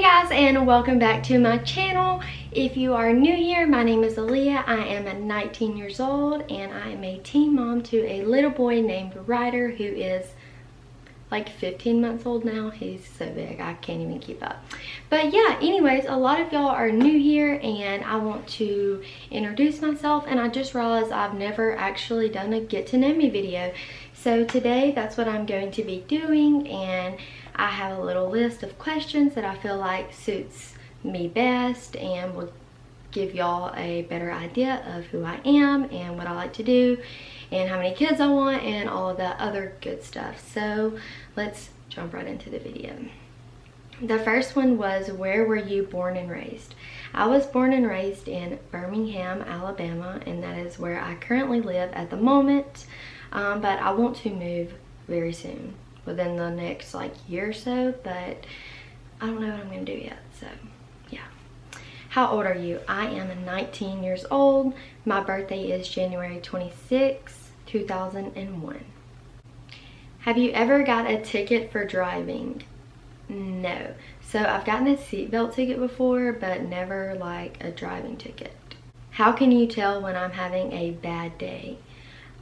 guys, and welcome back to my channel. If you are new here, my name is Aaliyah. I am 19 years old and I am a teen mom to a little boy named Ryder, who is like 15 months old now. He's so big I can't even keep up. But yeah, anyways, a lot of y'all are new here and I want to introduce myself, and I just realized I've never actually done a get to know me video. So today that's what I'm going to be doing, and I have a little list of questions that I feel like suits me best and will give y'all a better idea of who I am and what I like to do and how many kids I want and all of that other good stuff. So let's jump right into the video. The first one was, where were you born and raised? I was born and raised in Birmingham, Alabama, and that is where I currently live at the moment, but I want to move very soon, within the next like year or so, but I don't know what I'm gonna do yet. So yeah. How old are you? I am 19 years old. My birthday is January 26, 2001. Have you ever got a ticket for driving? No. So I've gotten a seatbelt ticket before, but never like a driving ticket. How can you tell when I'm having a bad day?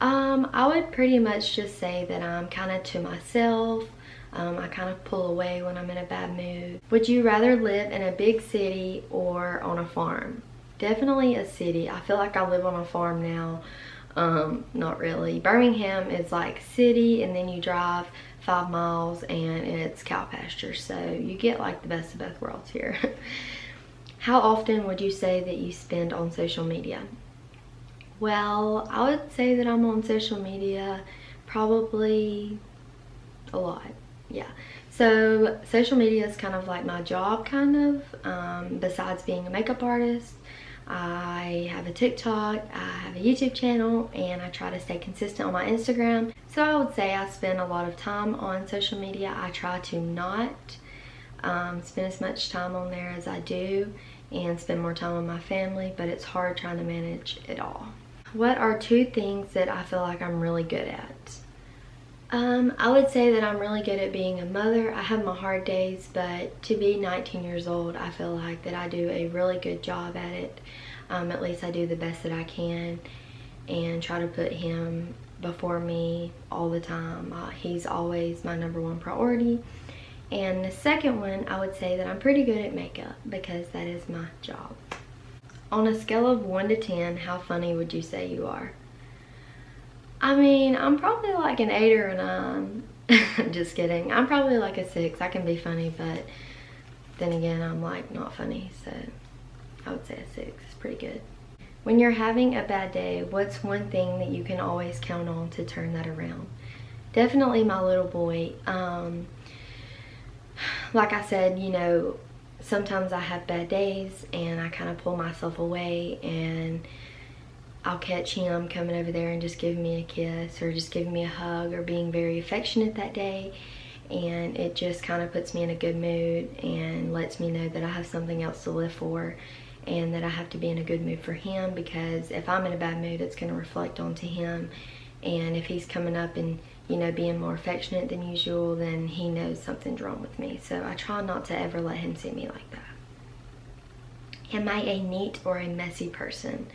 I would pretty much just say that I'm kind of to myself. I kind of pull away when I'm in a bad mood. Would you rather live in a big city or on a farm? Definitely a city. I feel like I live on a farm now. Not really. Birmingham is like city, and then you drive 5 miles and it's cow pasture. So you get like the best of both worlds here. How often would you say that you spend on social media? Well, I would say that I'm on social media probably a lot. Yeah. So social media is kind of like my job, kind of. Besides being a makeup artist, I have a TikTok, I have a YouTube channel, and I try to stay consistent on my Instagram. So I would say I spend a lot of time on social media. I try to not spend as much time on there as I do and spend more time with my family, but it's hard trying to manage it all. What are 2 things that I feel like I'm really good at? I would say that I'm really good at being a mother. I have my hard days, but to be 19 years old, I feel like that I do a really good job at it. At least I do the best that I can and try to put him before me all the time. He's always my #1 priority. And the second one, I would say that I'm pretty good at makeup because that is my job. On a scale of 1 to 10, how funny would you say you are? I mean, I'm probably like an 8 or a 9. I'm just kidding. I'm probably like a 6. I can be funny, but then again, I'm like not funny. So I would say a 6. It's pretty good. When you're having a bad day, what's one thing that you can always count on to turn that around? Definitely my little boy. Like I said, you know, sometimes I have bad days and I kind of pull myself away, and I'll catch him coming over there and just giving me a kiss or just giving me a hug or being very affectionate that day, and it just kind of puts me in a good mood and lets me know that I have something else to live for and that I have to be in a good mood for him, because if I'm in a bad mood, it's going to reflect onto him, and if he's coming up and, you know, being more affectionate than usual, then he knows something's wrong with me. So I try not to ever let him see me like that. Am I a neat or a messy person?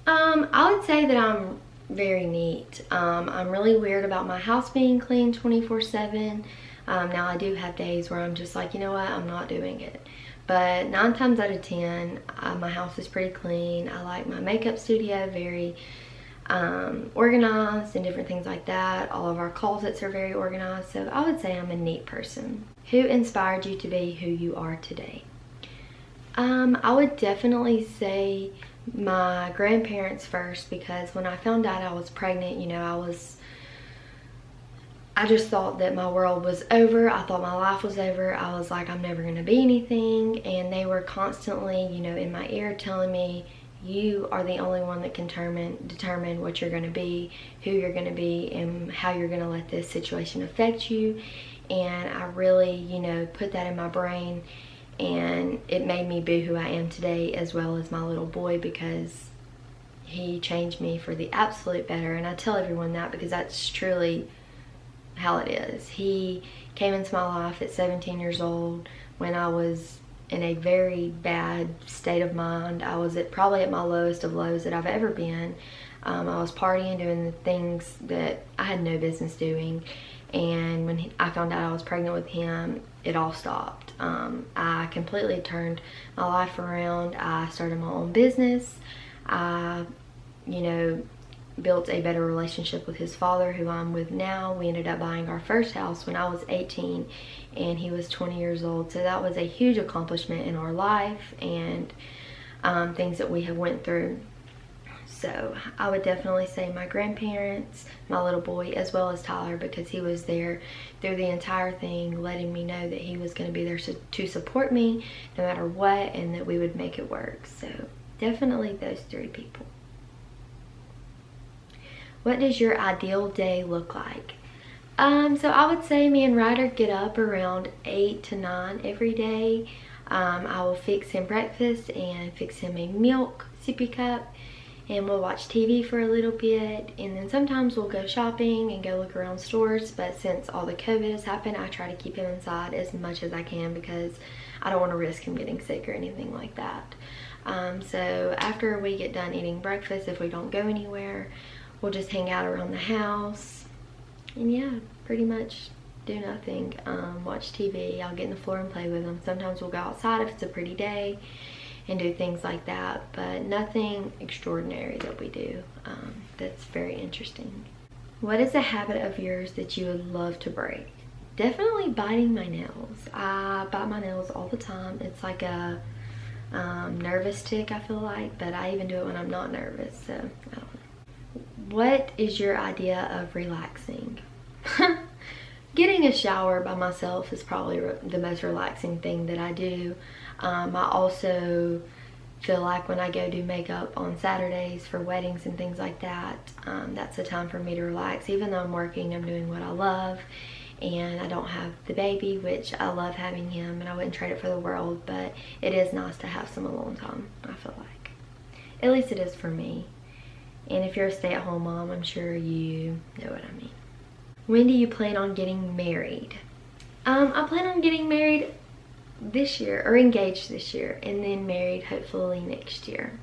I would say that I'm very neat. I'm really weird about my house being clean 24/7. Now I do have days where I'm just like, you know what, I'm not doing it. But 9 times out of 10, my house is pretty clean. I like my makeup studio very organized and different things like that. All of our closets are very organized. So I would say I'm a neat person. Who inspired you to be who you are today? I would definitely say my grandparents first, because when I found out I was pregnant, you know, I just thought that my world was over. I thought my life was over. I was like, I'm never going to be anything. And they were constantly, you know, in my ear telling me, you are the only one that can determine what you're going to be, who you're going to be, and how you're going to let this situation affect you. And I really, you know, put that in my brain, and it made me be who I am today, as well as my little boy, because he changed me for the absolute better. And I tell everyone that because that's truly how it is. He came into my life at 17 years old when I was in a very bad state of mind. I was probably at my lowest of lows that I've ever been. I was partying, doing the things that I had no business doing, and when I found out I was pregnant with him, it all stopped. I completely turned my life around. I started my own business. I, built a better relationship with his father, who I'm with now. We ended up buying our first house when I was 18 and he was 20 years old. So that was a huge accomplishment in our life, and things that we have went through. So I would definitely say my grandparents, my little boy, as well as Tyler, because he was there through the entire thing, letting me know that he was going to be there to support me no matter what, and that we would make it work. So definitely those 3 people. What does your ideal day look like? So I would say me and Ryder get up around 8 to 9 every day. I will fix him breakfast and fix him a milk sippy cup, and we'll watch TV for a little bit, and then sometimes we'll go shopping and go look around stores. But since all the COVID has happened, I try to keep him inside as much as I can because I don't want to risk him getting sick or anything like that. So after we get done eating breakfast, if we don't go anywhere, we'll just hang out around the house, and yeah, pretty much do nothing. Watch TV. I'll get on the floor and play with him. Sometimes we'll go outside if it's a pretty day and do things like that, but nothing extraordinary that we do that's very interesting. What is a habit of yours that you would love to break? Definitely biting my nails. I bite my nails all the time. It's like a nervous tick, I feel like, but I even do it when I'm not nervous, so I don't know. What is your idea of relaxing? Getting a shower by myself is probably the most relaxing thing that I do. I also feel like when I go do makeup on Saturdays for weddings and things like that, that's a time for me to relax. Even though I'm working, I'm doing what I love, and I don't have the baby, which I love having him and I wouldn't trade it for the world, but it is nice to have some alone time, I feel like. At least it is for me. And if you're a stay-at-home mom, I'm sure you know what I mean. When do you plan on getting married? I plan on getting married this year, or engaged this year, and then married hopefully next year.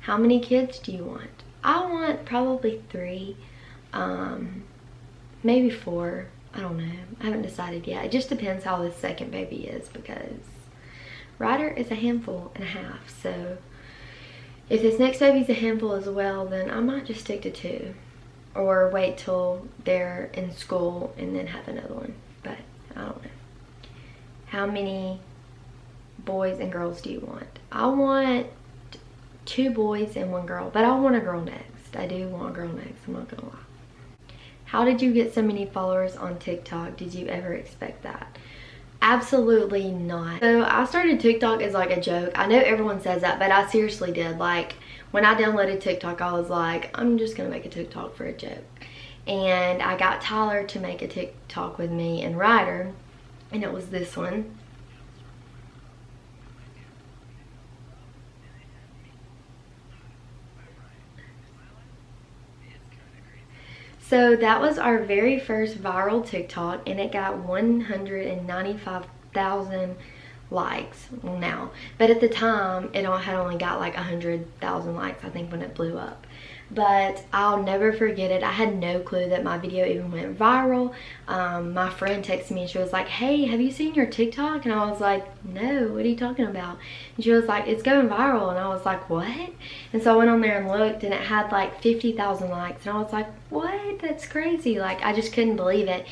How many kids do you want? I want probably 3, maybe 4. I don't know. I haven't decided yet. It just depends how the second baby is, because Ryder is a handful and a half, so if this next baby's a handful as well, then I might just stick to 2. Or wait till they're in school and then have another one. But I don't know. How many boys and girls do you want? I want 2 boys and 1 girl. But I want a girl next. I do want a girl next. I'm not gonna lie. How did you get so many followers on TikTok? Did you ever expect that? Absolutely not. So I started TikTok as like a joke. I know everyone says that, but I seriously did. Like when I downloaded TikTok, I was like, I'm just gonna make a TikTok for a joke. And I got Tyler to make a TikTok with me and Ryder, and it was this one. So that was our very first viral TikTok, and it got 195,000 likes. Well, now, but at the time it had only got like 100,000 likes, I think, when it blew up. But I'll never forget it. I had no clue that my video even went viral. My friend texted me and she was like, hey, have you seen your TikTok? And I was like, no, what are you talking about? And she was like, it's going viral. And I was like, what? And so I went on there and looked, and it had like 50,000 likes. And I was like, what? That's crazy. Like, I just couldn't believe it.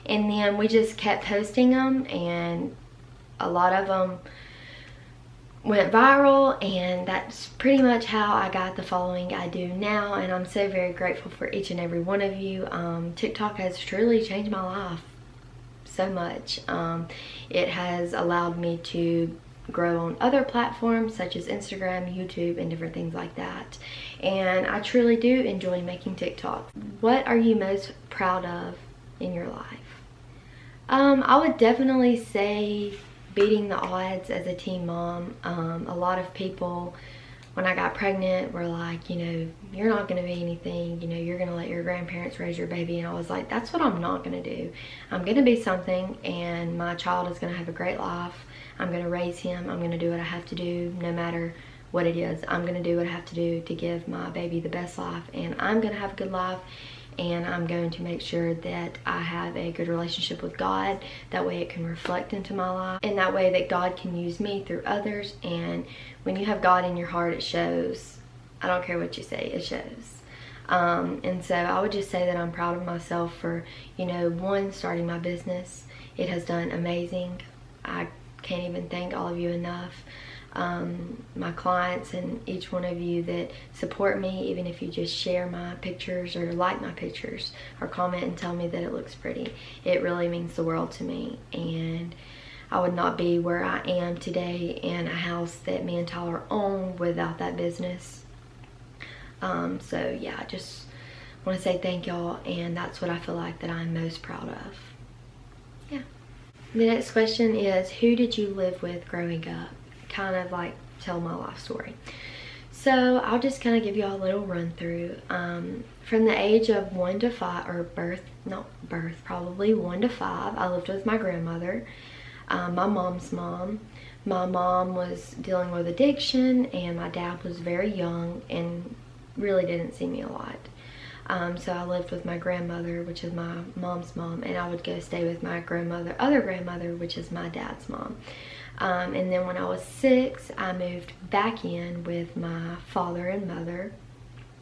And then we just kept posting them, and a lot of them went viral, and that's pretty much how I got the following I do now, and I'm so very grateful for each and every one of you. TikTok has truly changed my life so much. It has allowed me to grow on other platforms such as Instagram, YouTube, and different things like that, and I truly do enjoy making TikToks. What are you most proud of in your life? I would definitely say beating the odds as a teen mom. A lot of people when I got pregnant were like, you know, you're not going to be anything, you know, you're going to let your grandparents raise your baby. And I was like, that's what I'm not going to do. I'm going to be something, and my child is going to have a great life. I'm going to raise him. I'm going to do what I have to do, no matter what it is. I'm going to do what I have to do to give my baby the best life, and I'm going to have a good life, and I'm going to make sure that I have a good relationship with God. That way it can reflect into my life, and that way that God can use me through others. And when you have God in your heart, it shows. I don't care what you say, it shows. And so I would just say that I'm proud of myself for, you know, one, starting my business. It has done amazing. I can't even thank all of you enough. My clients and each one of you that support me, even if you just share my pictures or like my pictures or comment and tell me that it looks pretty. It really means the world to me, and I would not be where I am today in a house that me and Tyler own without that business. So yeah, I just want to say thank y'all, and that's what I feel like that I'm most proud of. Yeah. The next question is, who did you live with growing up? Kind of like tell my life story. So I'll just kind of give you all a little run through. From the age of 1 to 5, or probably 1 to 5, I lived with my grandmother, my mom's mom. My mom was dealing with addiction, and my dad was very young and really didn't see me a lot. So I lived with my grandmother, which is my mom's mom, and I would go stay with my other grandmother, which is my dad's mom. And then when I was 6, I moved back in with my father and mother,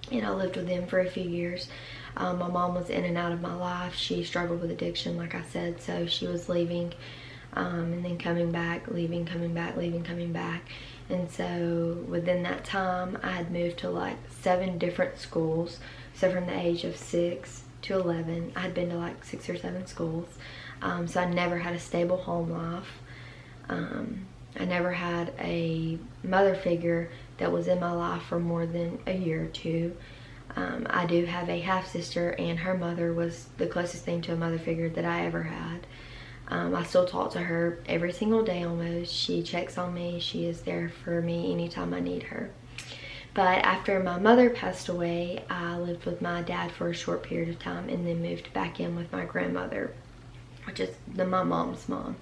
and I lived with them for a few years. My mom was in and out of my life. She struggled with addiction, like I said, so she was leaving, and then coming back, leaving, coming back, leaving, coming back. And so within that time, I had moved to like 7 different schools. So from the age of 6 to 11, I had been to like 6 or 7 schools. So I never had a stable home life. I never had a mother figure that was in my life for more than a year or 2. I do have a half sister, and her mother was the closest thing to a mother figure that I ever had. I still talk to her every single day almost. She checks on me. She is there for me anytime I need her. But after my mother passed away, I lived with my dad for a short period of time, and then moved back in with my grandmother, which is my mom's mom,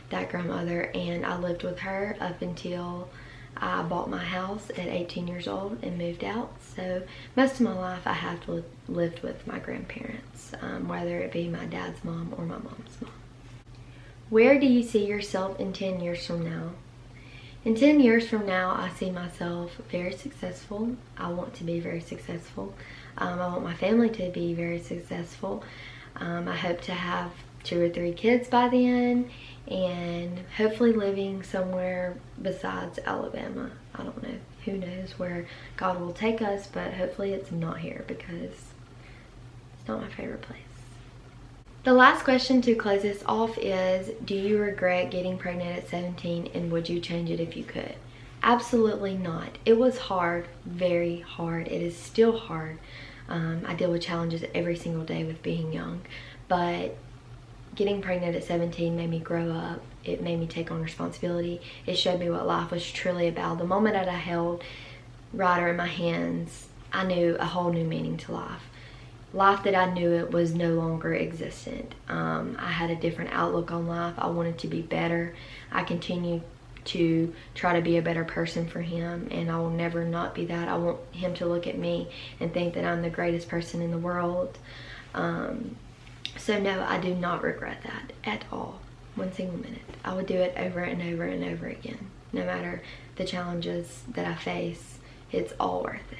that grandmother. And I lived with her up until I bought my house at 18 years old and moved out. So most of my life I have lived with my grandparents, whether it be my dad's mom or my mom's mom. Where do you see yourself in 10 years from now? In 10 years from now, I see myself very successful. I want to be very successful. I want my family to be very successful. I hope to have 2 or 3 kids by then, and hopefully living somewhere besides Alabama. I don't know. Who knows where God will take us, but hopefully it's not here, because it's not my favorite place. The last question to close this off is, do you regret getting pregnant at 17, and would you change it if you could? Absolutely not. It was hard, very hard. It is still hard. I deal with challenges every single day with being young, but getting pregnant at 17 made me grow up. It made me take on responsibility. It showed me what life was truly about. The moment that I held Ryder in my hands, I knew a whole new meaning to life. Life that I knew it was no longer existent. I had a different outlook on life. I wanted to be better. I continued to try to be a better person for him, and I will never not be that. I want him to look at me and think that I'm the greatest person in the world. So no, I do not regret that at all. 1 single minute. I would do it over and over and over again. No matter the challenges that I face, it's all worth it.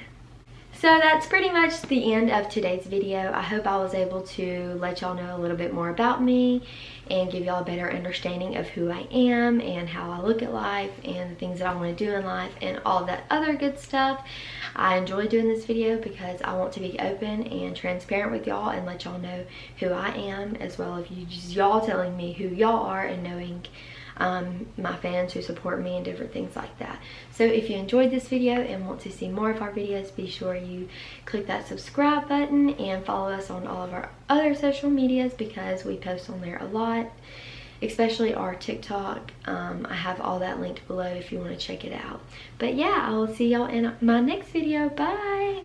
So that's pretty much the end of today's video. I hope I was able to let y'all know a little bit more about me and give y'all a better understanding of who I am and how I look at life and the things that I want to do in life and all that other good stuff. I enjoy doing this video because I want to be open and transparent with y'all and let y'all know who I am, as well as y'all telling me who y'all are and knowing my fans who support me and different things like that. So if you enjoyed this video and want to see more of our videos, be sure you click that subscribe button and follow us on all of our other social medias, because we post on there a lot. especially our TikTok. I have all that linked below if you want to check it out. But yeah, I will see y'all in my next video. Bye!